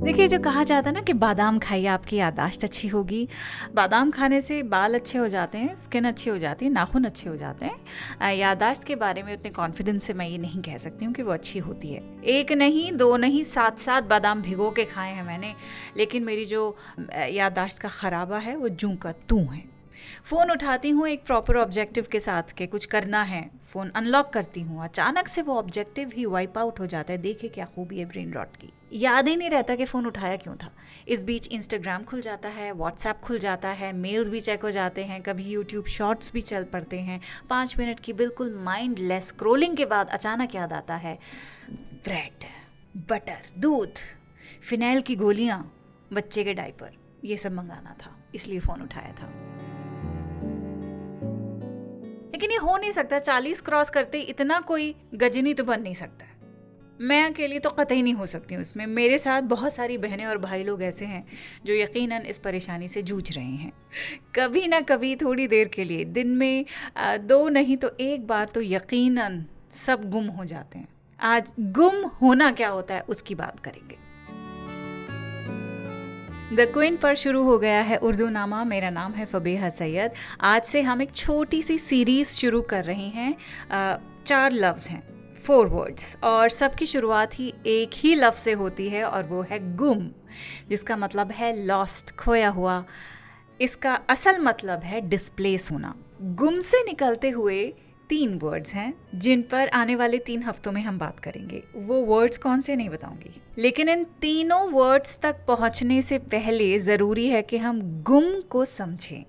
देखिए, जो कहा जाता है ना कि बादाम खाइए आपकी याददाश्त अच्छी होगी। बादाम खाने से बाल अच्छे हो जाते हैं, स्किन अच्छी हो जाती है, नाखून अच्छे हो जाते हैं। याददाश्त के बारे में उतने कॉन्फिडेंस से मैं ये नहीं कह सकती हूँ कि वो अच्छी होती है। एक नहीं, दो नहीं, 7-7 बादाम भिगो के खाए हैं मैंने, लेकिन मेरी जो याददाश्त का खराबा है वो जूं का तूं है। फ़ोन उठाती हूँ एक प्रॉपर ऑब्जेक्टिव के साथ के कुछ करना है, फ़ोन अनलॉक करती हूँ, अचानक से वो ऑब्जेक्टिव ही वाइप आउट हो जाता है। देखिए क्या खूबी है ब्रेन रॉट की, याद ही नहीं रहता कि फ़ोन उठाया क्यों था। इस बीच इंस्टाग्राम खुल जाता है, व्हाट्सएप खुल जाता है, मेल्स भी चेक हो जाते हैं, कभी यूट्यूब शॉर्ट्स भी चल पड़ते हैं। 5 मिनट की बिल्कुल माइंडलेस स्क्रोलिंग के बाद अचानक याद आता है ब्रेड, बटर, दूध, फिनाइल की गोलियाँ, बच्चे के डायपर, ये सब मंगाना था, इसलिए फ़ोन उठाया था। लेकिन ये हो नहीं सकता, 40 क्रॉस करते इतना कोई गजनी तो बन नहीं सकता है। मैं अकेली तो कतई नहीं हो सकती हूँ इसमें। मेरे साथ बहुत सारी बहनें और भाई लोग ऐसे हैं जो यकीनन इस परेशानी से जूझ रहे हैं। कभी ना कभी थोड़ी देर के लिए, दिन में 2 नहीं तो 1 बार तो यकीनन सब गुम हो जाते हैं। आज गुम होना क्या होता है उसकी बात करेंगे। द क्वीन पर शुरू हो गया है उर्दू नामा। मेरा नाम है फबीहा सैयद। आज से हम एक छोटी सी सीरीज़ शुरू कर रहे हैं। 4 लफ्ज़ हैं, 4 वर्ड्स, और सबकी शुरुआत ही एक ही लफ्ज़ से होती है और वो है गुम, जिसका मतलब है लॉस्ट, खोया हुआ। इसका असल मतलब है डिस्प्लेस होना। गुम से निकलते हुए 3 वर्ड्स हैं जिन पर आने वाले 3 हफ्तों में हम बात करेंगे। वो वर्ड्स कौन से नहीं बताऊंगी, लेकिन इन तीनों वर्ड्स तक पहुंचने से पहले ज़रूरी है कि हम गुम को समझें,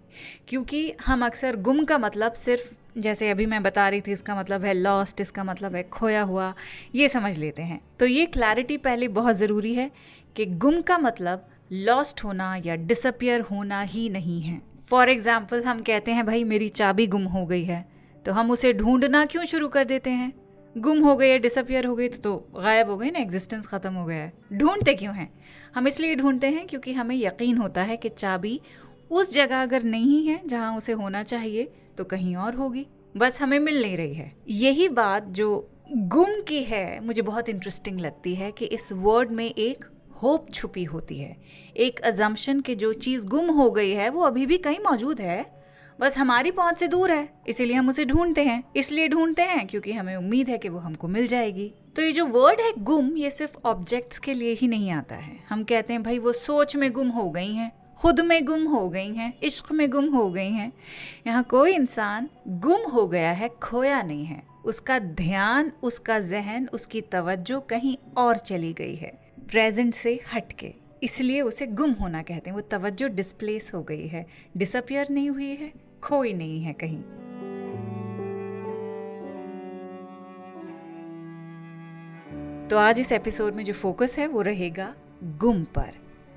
क्योंकि हम अक्सर गुम का मतलब सिर्फ, जैसे अभी मैं बता रही थी, इसका मतलब है लॉस्ट, इसका मतलब है खोया हुआ, ये समझ लेते हैं। तो ये क्लैरिटी पहले बहुत ज़रूरी है कि गुम का मतलब लॉस्ट होना या डिसअपियर होना ही नहीं है। फॉर एग्ज़ाम्पल, हम कहते हैं भाई मेरी चाबी गुम हो गई है, तो हम उसे ढूंढना क्यों शुरू कर देते हैं? गुम हो गई है, डिसअपियर हो गई तो गायब हो गई ना, एग्जिस्टेंस ख़त्म हो गया है। ढूंढते क्यों हैं? हम इसलिए ढूंढते हैं क्योंकि हमें यकीन होता है कि चाबी उस जगह अगर नहीं है जहाँ उसे होना चाहिए तो कहीं और होगी, बस हमें मिल नहीं रही है। यही बात जो गुम की है मुझे बहुत इंटरेस्टिंग लगती है कि इस वर्ड में एक होप छुपी होती है, एक अजम्पशन कि जो चीज़ गुम हो गई है वो अभी भी कहीं मौजूद है, बस हमारी पहुंच से दूर है, इसीलिए हम उसे ढूंढते हैं। इसलिए ढूंढते हैं क्योंकि हमें उम्मीद है कि वो हमको मिल जाएगी। तो ये जो वर्ड है गुम, ये सिर्फ ऑब्जेक्ट्स के लिए ही नहीं आता है। हम कहते हैं भाई वो सोच में गुम हो गई हैं, खुद में गुम हो गई हैं, इश्क में गुम हो गई हैं। यहाँ कोई इंसान गुम हो गया है, खोया नहीं है। उसका ध्यान, उसका जहन, उसकी तवज्जो कहीं और चली गई है, प्रेजेंट से हटके, इसलिए उसे गुम होना कहते हैं। वो तवज्जो डिस्प्लेस हो गई है, डिसअपियर नहीं हुई है, खोई नहीं है कहीं। तो आज इस एपिसोड में जो फोकस है वो रहेगा गुम पर।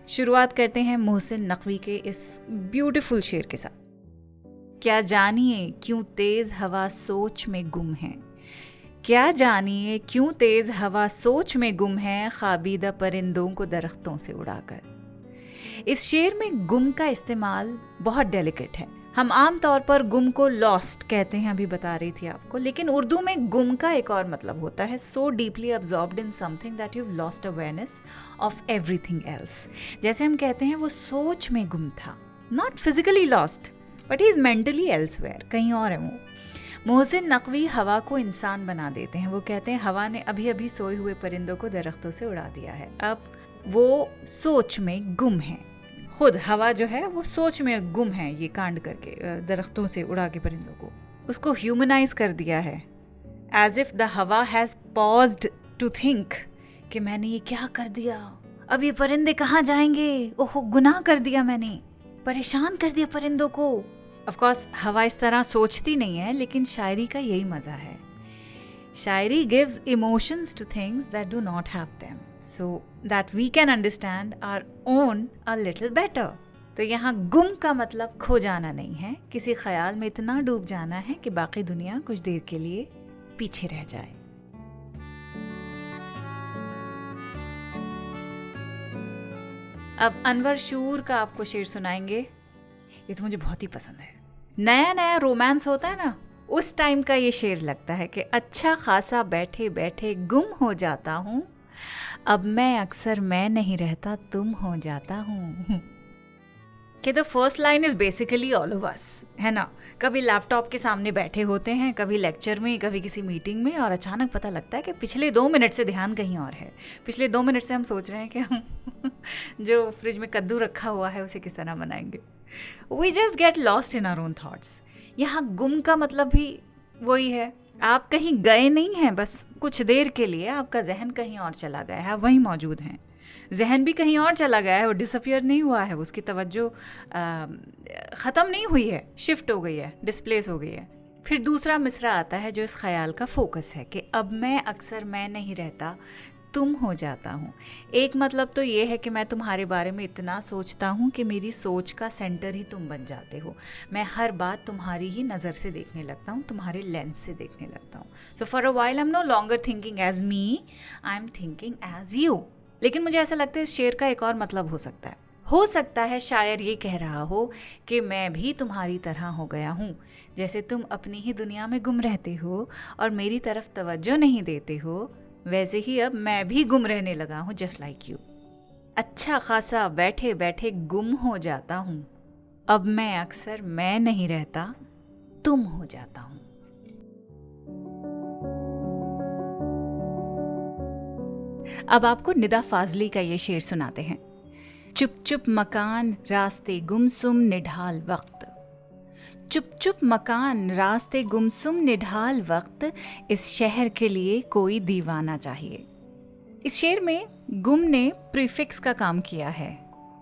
शुरुआत करते हैं मोहसिन नकवी के इस ब्यूटीफुल शेर के साथ। क्या जानिए क्यों तेज हवा सोच में गुम है, क्या जानिए क्यों तेज हवा सोच में गुम है, ख्वाबीदा परिंदों को दरख्तों से उड़ाकर। इस शेर में गुम का इस्तेमाल बहुत डेलिकेट है। हम आम तौर पर गुम को लॉस्ट कहते हैं, अभी बता रही थी आपको, लेकिन उर्दू में गुम का एक और मतलब होता है so deeply absorbed in something that you have lost awareness of everything else. जैसे हम कहते हैं वो सोच में गुम था, not physically lost but he is mentally elsewhere, कहीं और है वो। मोहसिन नकवी हवा को इंसान बना देते हैं। वो कहते हैं हवा ने अभी अभी सोए हुए परिंदों को दरख्तों से उड़ा दिया है, अब वो सोच में गुम है। खुद हवा जो है वो सोच में गुम है, ये कांड करके दरख्तों से उड़ा के परिंदों को, उसको ह्यूमनाइज कर दिया है, एज इफ द हवा हैज पॉज्ड टू थिंक कि मैंने ये क्या कर दिया, अब ये परिंदे कहाँ जाएंगे, ओहो गुनाह कर दिया मैंने, परेशान कर दिया परिंदों को। ऑफ कोर्स हवा इस तरह सोचती नहीं है, लेकिन शायरी का यही मजा है। Shayari gives emotions to things that do not have them, so that we can understand our own a little better. तो यहाँ गुम का मतलब खो जाना नहीं है, किसी ख्याल में इतना डूब जाना है कि बाकी दुनिया कुछ देर के लिए पीछे रह जाए। अब अनवर शूर का आपको शेर सुनाएंगे, ये तो मुझे बहुत ही पसंद है। नया नया रोमांस होता है ना, उस टाइम का ये शेर लगता है कि अच्छा खासा बैठे बैठे गुम हो जाता हूँ, अब मैं अक्सर मैं नहीं रहता, तुम हो जाता हूँ। कि the first line is basically all of us, है ना। कभी लैपटॉप के सामने बैठे होते हैं, कभी लेक्चर में, कभी किसी मीटिंग में, और अचानक पता लगता है कि पिछले 2 मिनट से ध्यान कहीं और है। पिछले 2 मिनट से हम सोच रहे हैं कि हम जो फ्रिज में कद्दू रखा हुआ है उसे किस तरह बनाएंगे। We just get lost in our own thoughts. यहाँ गुम का मतलब भी वही है, आप कहीं गए नहीं हैं, बस कुछ देर के लिए आपका जहन कहीं और चला गया है, वहीं मौजूद हैं। जहन भी कहीं और चला गया है, वो डिसअपियर नहीं हुआ है, उसकी तवज्जो ख़त्म नहीं हुई है, शिफ्ट हो गई है, डिस्प्लेस हो गई है। फिर दूसरा मिसरा आता है जो इस ख्याल का फोकस है कि अब मैं अक्सर मैं नहीं रहता, तुम हो जाता हूँ। एक मतलब तो ये है कि मैं तुम्हारे बारे में इतना सोचता हूँ कि मेरी सोच का सेंटर ही तुम बन जाते हो। मैं हर बात तुम्हारी ही नज़र से देखने लगता हूँ, तुम्हारे लेंस से देखने लगता हूँ। So for a while I am no longer thinking as me, I am thinking as you. लेकिन मुझे ऐसा लगता है इस शेर का एक और मतलब हो सकता है शायर ये कह रहा हो कि मैं भी तुम्हारी तरह हो गया हूँ, जैसे तुम अपनी ही दुनिया में गुम रहते हो और मेरी तरफ तवज्जो नहीं देते हो, वैसे ही अब मैं भी गुम रहने लगा हूँ, जस्ट लाइक यू। अच्छा खासा बैठे बैठे गुम हो जाता हूँ, अब मैं अक्सर मैं नहीं रहता, तुम हो जाता हूँ। अब आपको निदा फाजली का ये शेर सुनाते हैं। चुप चुप मकान रास्ते गुमसुम निढाल वक्त, चुप चुप मकान रास्ते गुमसुम निढाल वक्त, इस शहर के लिए कोई दीवाना चाहिए। इस शेर में गुम ने प्रीफिक्स का काम किया है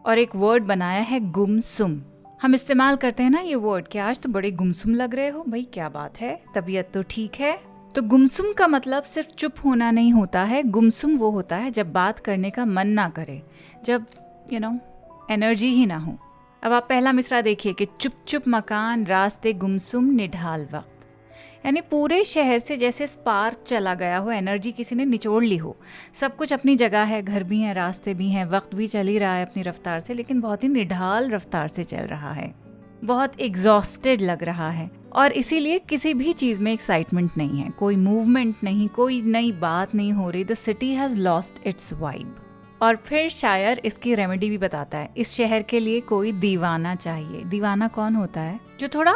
और एक वर्ड बनाया है गुमसुम। हम इस्तेमाल करते हैं ना ये वर्ड कि आज तो बड़े गुमसुम लग रहे हो, भाई क्या बात है, तबीयत तो ठीक है। तो गुमसुम का मतलब सिर्फ चुप होना नहीं होता है। गुमसुम वो होता है जब बात करने का मन ना करे, जब एनर्जी ही ना हो। अब आप पहला मिसरा देखिए कि चुप चुप मकान रास्ते गुमसुम निढाल वक्त, यानी पूरे शहर से जैसे स्पार्क चला गया हो, एनर्जी किसी ने निचोड़ ली हो। सब कुछ अपनी जगह है, घर भी हैं, रास्ते भी हैं, वक्त भी चल ही रहा है अपनी रफ्तार से, लेकिन बहुत ही निढाल रफ्तार से चल रहा है, बहुत एग्जॉस्टेड लग रहा है। और इसीलिए किसी भी चीज़ में एक्साइटमेंट नहीं है, कोई मूवमेंट नहीं, कोई नई बात नहीं हो रही। The city has lost its vibe. और फिर शायर इसकी रेमेडी भी बताता है, इस शहर के लिए कोई दीवाना चाहिए। दीवाना कौन होता है? जो थोड़ा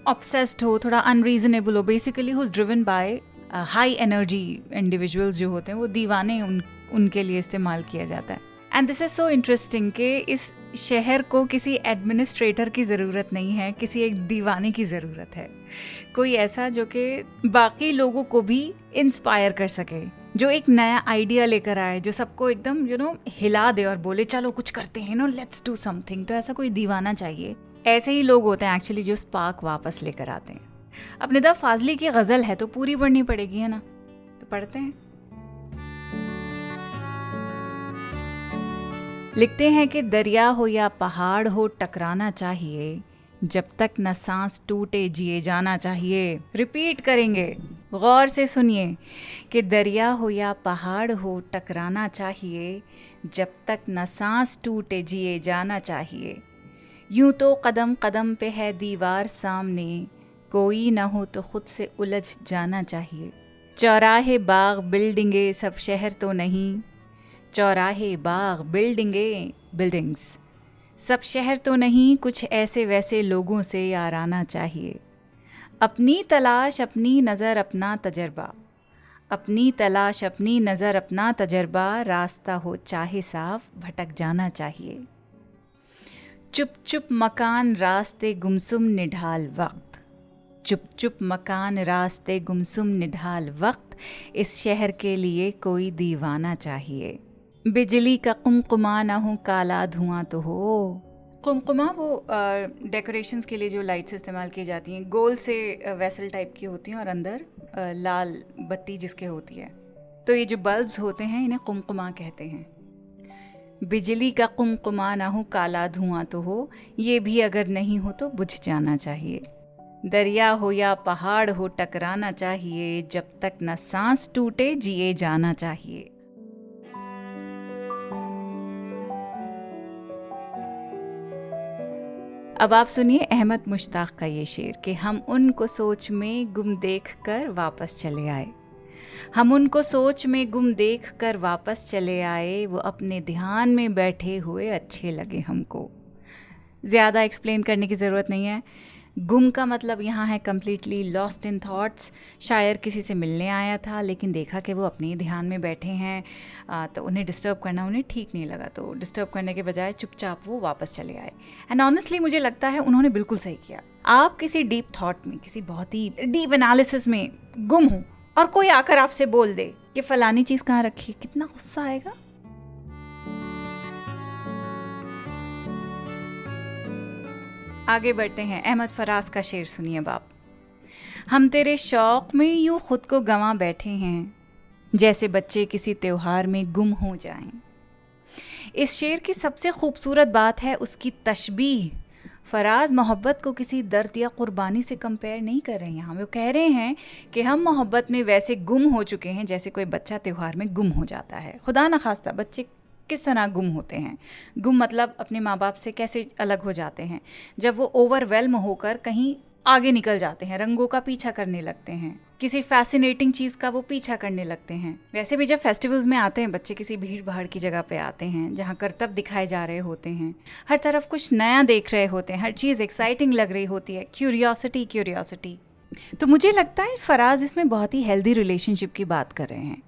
ऑब्सेस्ड हो, थोड़ा अनरीजनेबल हो, basically who is driven by high energy individuals जो होते हैं, वो दीवाने उनके लिए इस्तेमाल किया जाता है। And this is so interesting कि इस शहर को किसी एडमिनिस्ट्रेटर की ज़रूरत नहीं है, किसी एक दीवाने की ज़रूरत है। कोई ऐसा जो कि बाकी लोगों को भी इंस्पायर कर सके, जो एक नया आइडिया लेकर आए, जो सबको एकदम हिला दे और बोले चलो कुछ करते हैं, लेट्स डू समथिंग। तो ऐसा कोई दीवाना चाहिए। ऐसे ही लोग होते हैं एक्चुअली जो स्पार्क वापस लेकर आते हैं। अब निदा फाजली की गज़ल है तो पूरी पढ़नी पड़ेगी, है ना, तो पढ़ते हैं। लिखते हैं कि दरिया हो या पहाड़ हो टकराना चाहिए, जब तक न सांस टूटे जिए जाना चाहिए। रिपीट करेंगे, गौर से सुनिए कि दरिया हो या पहाड़ हो टकराना चाहिए, जब तक न सांस टूटे जिए जाना चाहिए। यूं तो कदम कदम पे है दीवार सामने, कोई ना हो तो खुद से उलझ जाना चाहिए। चौराहे बाग बिल्डिंगे सब शहर तो नहीं, चौराहे बाग बिल्डिंगे बिल्डिंग्स सब शहर तो नहीं, कुछ ऐसे वैसे लोगों से याराना चाहिए। अपनी तलाश अपनी नज़र अपना तजर्बा, अपनी तलाश अपनी नज़र अपना तजर्बा, रास्ता हो चाहे साफ भटक जाना चाहिए। चुप चुप मकान रास्ते गुमसुम निढाल वक्त, चुप चुप मकान रास्ते गुमसुम निढाल वक्त, इस शहर के लिए कोई दीवाना चाहिए। बिजली का कुमकुमा ना हो काला धुआं तो हो। कुमकुमा वो डेकोरेशंस के लिए जो लाइट्स इस्तेमाल की जाती हैं, गोल से वेसल टाइप की होती हैं और अंदर लाल बत्ती जिसके होती है। तो ये जो बल्ब्स होते हैं इन्हें कुमकुमा कहते हैं। बिजली का कुमकुमा ना हो काला धुआं तो हो, ये भी अगर नहीं हो तो बुझ जाना चाहिए। दरिया हो या पहाड़ हो टकराना चाहिए, जब तक न सांस टूटे जिए जाना चाहिए। अब आप सुनिए अहमद मुश्ताक का ये शेर कि हम उनको सोच में गुम देख कर वापस चले आए। हम उनको सोच में गुम देख कर वापस चले आए, वो अपने ध्यान में बैठे हुए अच्छे लगे हमको। ज़्यादा एक्सप्लेन करने की ज़रूरत नहीं है। गुम का मतलब यहाँ है कम्प्लीटली लॉस्ट इन थॉट्स। शायर किसी से मिलने आया था लेकिन देखा कि वो अपने ही ध्यान में बैठे हैं, तो उन्हें डिस्टर्ब करना उन्हें ठीक नहीं लगा, तो डिस्टर्ब करने के बजाय चुपचाप वो वापस चले आए। एंड ऑनेस्टली मुझे लगता है उन्होंने बिल्कुल सही किया। आप किसी डीप थॉट में, किसी बहुत ही डीप एनालिसिस में गुम हो और कोई आकर आपसे बोल दे कि फलानी चीज़ कहाँ रखी, कितना गुस्सा आएगा। आगे बढ़ते हैं। अहमद फराज का शेर सुनिए बाप। हम तेरे शौक में यूं खुद को गंवा बैठे हैं, जैसे बच्चे किसी त्योहार में गुम हो जाएं। इस शेर की सबसे खूबसूरत बात है उसकी तशबीह। फराज मोहब्बत को किसी दर्द या कुर्बानी से कंपेयर नहीं कर रहे हैं। यहाँ वो कह रहे हैं कि हम मोहब्बत में वैसे गुम हो चुके हैं जैसे कोई बच्चा त्योहार में गुम हो जाता है। खुदा न खास्ता बच्चे किस तरह गुम होते हैं। गुम मतलब अपने माँ बाप से कैसे अलग हो जाते हैं, जब वो ओवरवेल्म होकर कहीं आगे निकल जाते हैं, रंगों का पीछा करने लगते हैं, किसी फैसिनेटिंग चीज़ का वो पीछा करने लगते हैं। वैसे भी जब फेस्टिवल्स में आते हैं बच्चे, किसी भीड़ भाड़ की जगह पे आते हैं जहाँ करतब दिखाए जा रहे होते हैं, हर तरफ कुछ नया देख रहे होते हैं, हर चीज़ एक्साइटिंग लग रही होती है, क्यूरियोसिटी। तो मुझे लगता है फराज इसमें बहुत ही हेल्दी रिलेशनशिप की बात कर रहे हैं।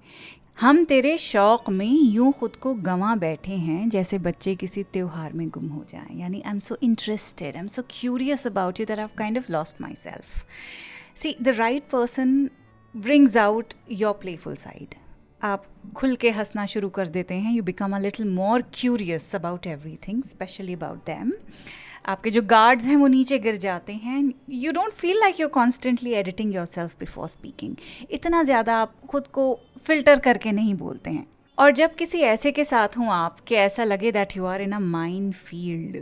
हम तेरे शौक़ में यूं खुद को गंवा बैठे हैं जैसे बच्चे किसी त्योहार में गुम हो जाएं। यानी I am so interested, I am so curious about you that I have kind of lost myself. See, the right person brings out your playful side. आप खुल के हंसना शुरू कर देते हैं। You become a little more curious about everything, specially about them. आपके जो गार्ड्स हैं वो नीचे गिर जाते हैं। You don't feel like you constantly editing yourself before speaking. इतना ज़्यादा आप खुद को फिल्टर करके नहीं बोलते हैं। और जब किसी ऐसे के साथ हूँ आप कि ऐसा लगे that you are in a minefield,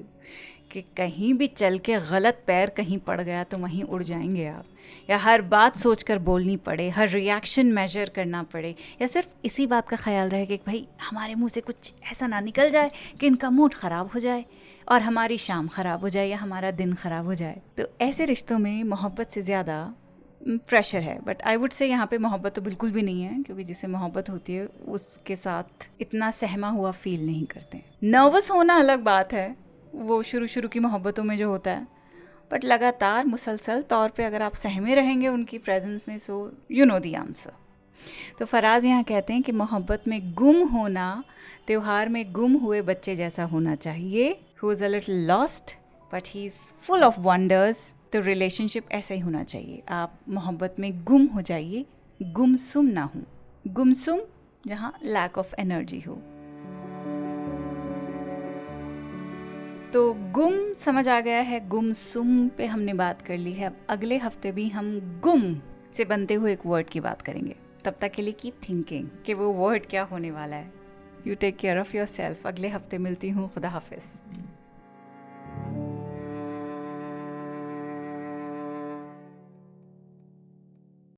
कि कहीं भी चल के गलत पैर कहीं पड़ गया तो वहीं उड़ जाएंगे आप, या हर बात सोचकर बोलनी पड़े, हर रिएक्शन मेजर करना पड़े, या सिर्फ इसी बात का ख्याल रहे कि भाई हमारे मुंह से कुछ ऐसा ना निकल जाए कि इनका मूड ख़राब हो जाए और हमारी शाम ख़राब हो जाए या हमारा दिन ख़राब हो जाए। तो ऐसे रिश्तों में मोहब्बत से ज़्यादा प्रेशर है। बट आई वुड से यहाँ पे मोहब्बत तो बिल्कुल भी नहीं है, क्योंकि जिससे मोहब्बत होती है उसके साथ इतना सहमा हुआ फील नहीं करते। नर्वस होना अलग बात है, वो शुरू की मोहब्बतों में जो होता है, बट लगातार मुसलसल तौर पे अगर आप सहमे रहेंगे उनकी प्रेजेंस में, so you know the answer. तो फराज यहाँ कहते हैं कि मोहब्बत में गुम होना त्योहार में गुम हुए बच्चे जैसा होना चाहिए, who is a little lost but he is full of wonders। तो रिलेशनशिप ऐसा ही होना चाहिए। आप मोहब्बत में गुम हो जाइए, गुमसुम ना हो। गुमसुम जहाँ लैक ऑफ एनर्जी हो। तो गुम समझ आ गया है, गुमसुम पे हमने बात कर ली है। अब अगले हफ्ते भी हम गुम से बनते हुए एक वर्ड की बात करेंगे। तब तक के लिए कीप थिंकिंग कि वो वर्ड क्या होने वाला है। You take care of yourself. अगले हफ्ते मिलती हूँ। खुदा हाफिज़।